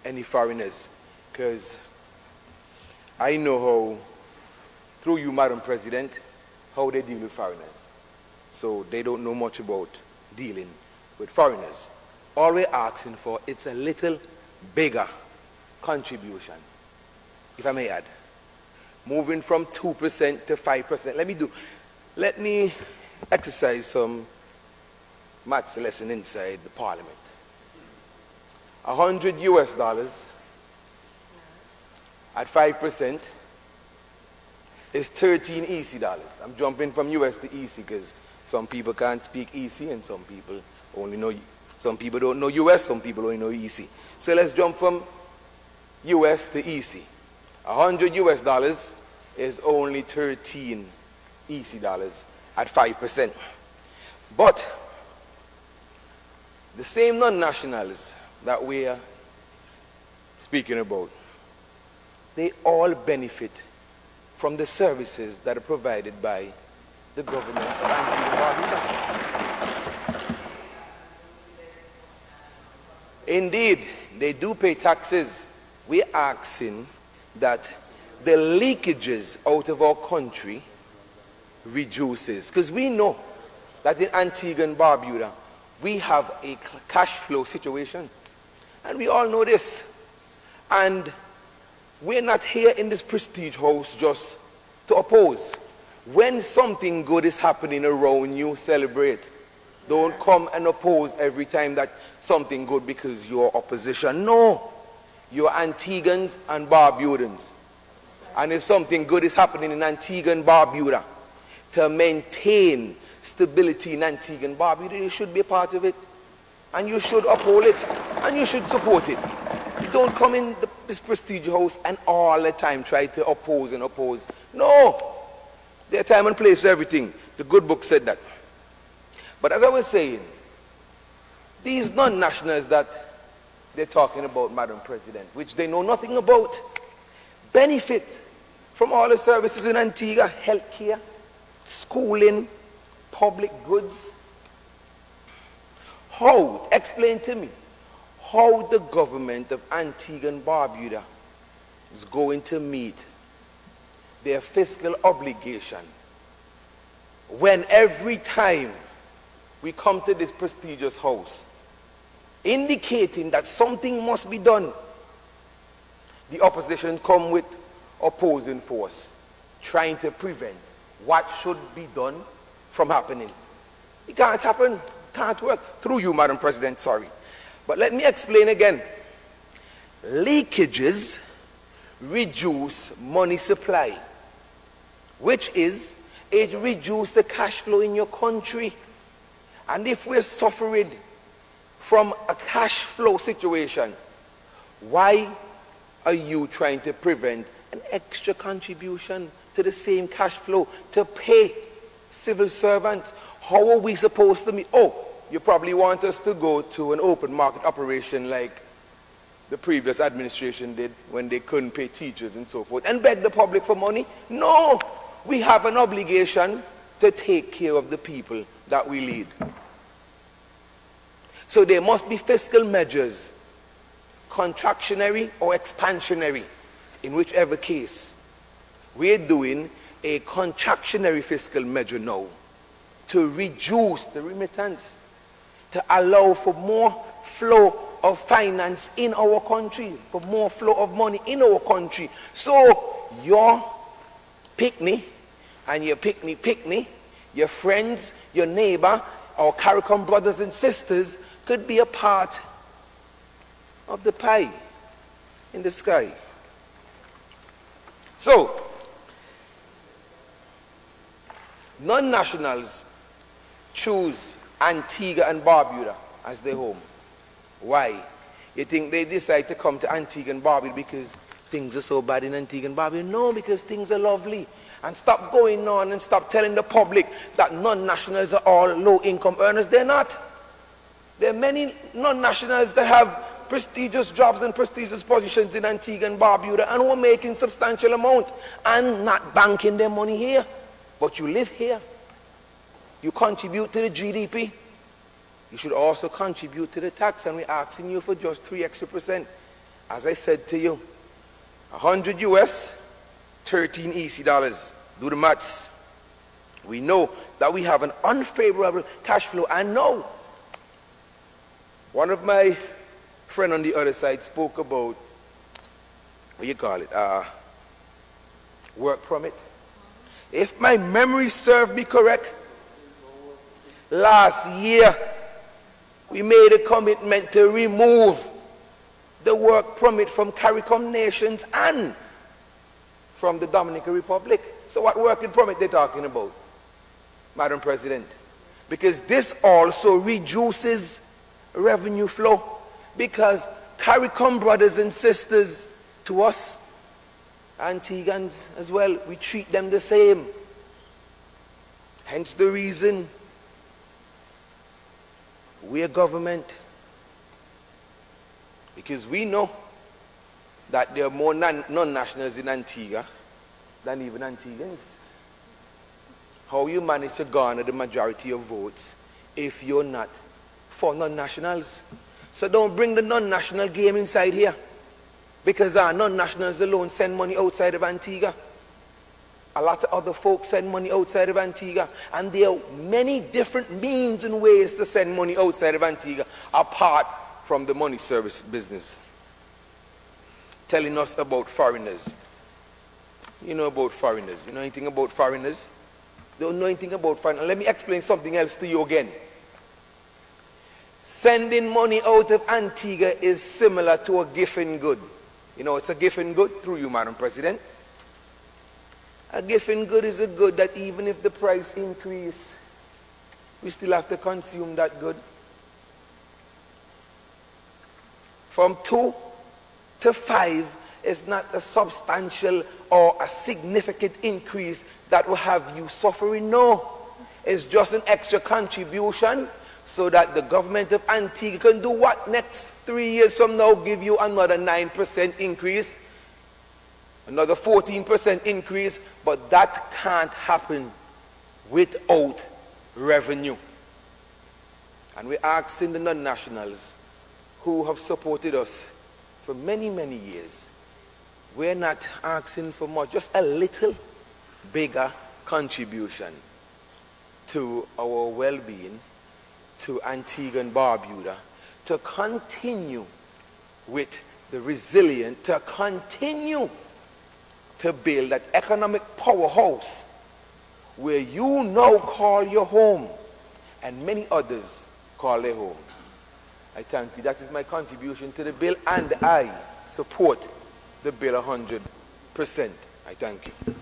any foreigners, because I know how, through you, Madam President, how they deal with foreigners. So they don't know much about dealing with foreigners. All we're asking for, it's a little bigger contribution, if I may add. Moving from 2% to 5%. Let me exercise some maths lesson inside the parliament. $100 at 5% is 13 EC dollars. I'm jumping from US to EC because some people can't speak EC and some people don't know US, some people only know EC. So let's jump from US to EC. $100 is only 13 EC dollars at 5%. But the same non-nationals that we are speaking about, they all benefit from the services that are provided by the government of Antigua and Barbuda. Indeed, they do pay taxes. We're asking that the leakages out of our country reduces. Because we know that in Antigua and Barbuda, we have a cash flow situation. And we all know this. And we're not here in this prestige house just to oppose. When something good is happening around you, celebrate. Don't come and oppose every time that something good because you're opposition. No. You're Antiguans and Barbudans. And if something good is happening in Antigua and Barbuda, to maintain stability in Antigua and Barbuda, you should be a part of it. And you should uphold it. And you should support it. You don't come in this prestige house and all the time try to oppose and oppose. No. There's time and place for everything. The good book said that. But as I was saying, these non-nationals that they're talking about, Madam President, which they know nothing about, benefit from all the services in Antigua, healthcare, schooling, public goods. How? Explain to me how the government of Antigua and Barbuda is going to meet their fiscal obligation when every time we come to this prestigious house indicating that something must be done, the opposition come with opposing force trying to prevent what should be done from happening. It can't happen, can't work. Through you, Madam President, sorry. But let me explain again. Leakages reduce money supply, which is, it reduces the cash flow in your country. And if we're suffering from a cash flow situation, why are you trying to prevent an extra contribution to the same cash flow to pay civil servants? How are we supposed to meet? Oh, you probably want us to go to an open market operation like the previous administration did when they couldn't pay teachers and so forth and beg the public for money? No, we have an obligation to take care of the people that we lead. So there must be fiscal measures, contractionary or expansionary, in whichever case. We're doing a contractionary fiscal measure now to reduce the remittance, to allow for more flow of finance in our country, for more flow of money in our country. So your pick-me and your pick-me, your friends, your neighbor, our CARICOM brothers and sisters could be a part of the pie in the sky. So, non-nationals choose Antigua and Barbuda as their home. Why? You think they decide to come to Antigua and Barbuda because things are so bad in Antigua and Barbuda? No, because things are lovely. And stop going on and stop telling the public that non-nationals are all low-income earners. They're not. There are many non-nationals that have prestigious jobs and prestigious positions in Antigua and Barbuda and who are making substantial amount and not banking their money here. But you live here. You contribute to the GDP. You should also contribute to the tax, and we're asking you for just 3% extra. as I said to you, 100 US, 13 EC dollars. Do the maths. We know that we have an unfavorable cash flow. And no, one of my friend on the other side spoke about, what you call it, work permit. If my memory serves me correct, last year we made a commitment to remove the work permit from CARICOM nations and from the Dominican Republic. So what working permit they talking about, Madam President? Because this also reduces revenue flow, because CARICOM brothers and sisters to us, Antiguans as well, we treat them the same. Hence the reason we are government, because we know that there are more non-nationals in Antigua than even Antiguans. How you manage to garner the majority of votes if you're not for non-nationals? So don't bring the non-national game inside here, because our non-nationals alone send money outside of Antigua. A lot of other folks send money outside of Antigua, and there are many different means and ways to send money outside of Antigua apart from the money service business. Telling us about foreigners. You know about foreigners. You know anything about foreigners? Don't know anything about foreigners. Let me explain something else to you again. Sending money out of Antigua is similar to a gift and good. You know, it's a gift and good through you, Madam President. A gift and good is a good that even if the price increase, we still have to consume that good. From 2 to 5 is not a substantial or a significant increase that will have you suffering. No, it's just an extra contribution so that the government of Antigua can do what? Next 3 years from now, give you another 9% increase, another 14% increase, but that can't happen without revenue. And we're asking the non-nationals who have supported us for many, many years, we're not asking for much, just a little bigger contribution to our well-being, to Antigua and Barbuda, to continue with the resilient, to continue to build that economic powerhouse where you now call your home and many others call their home. I thank you. That is my contribution to the bill, and I support the bill 100%. I thank you.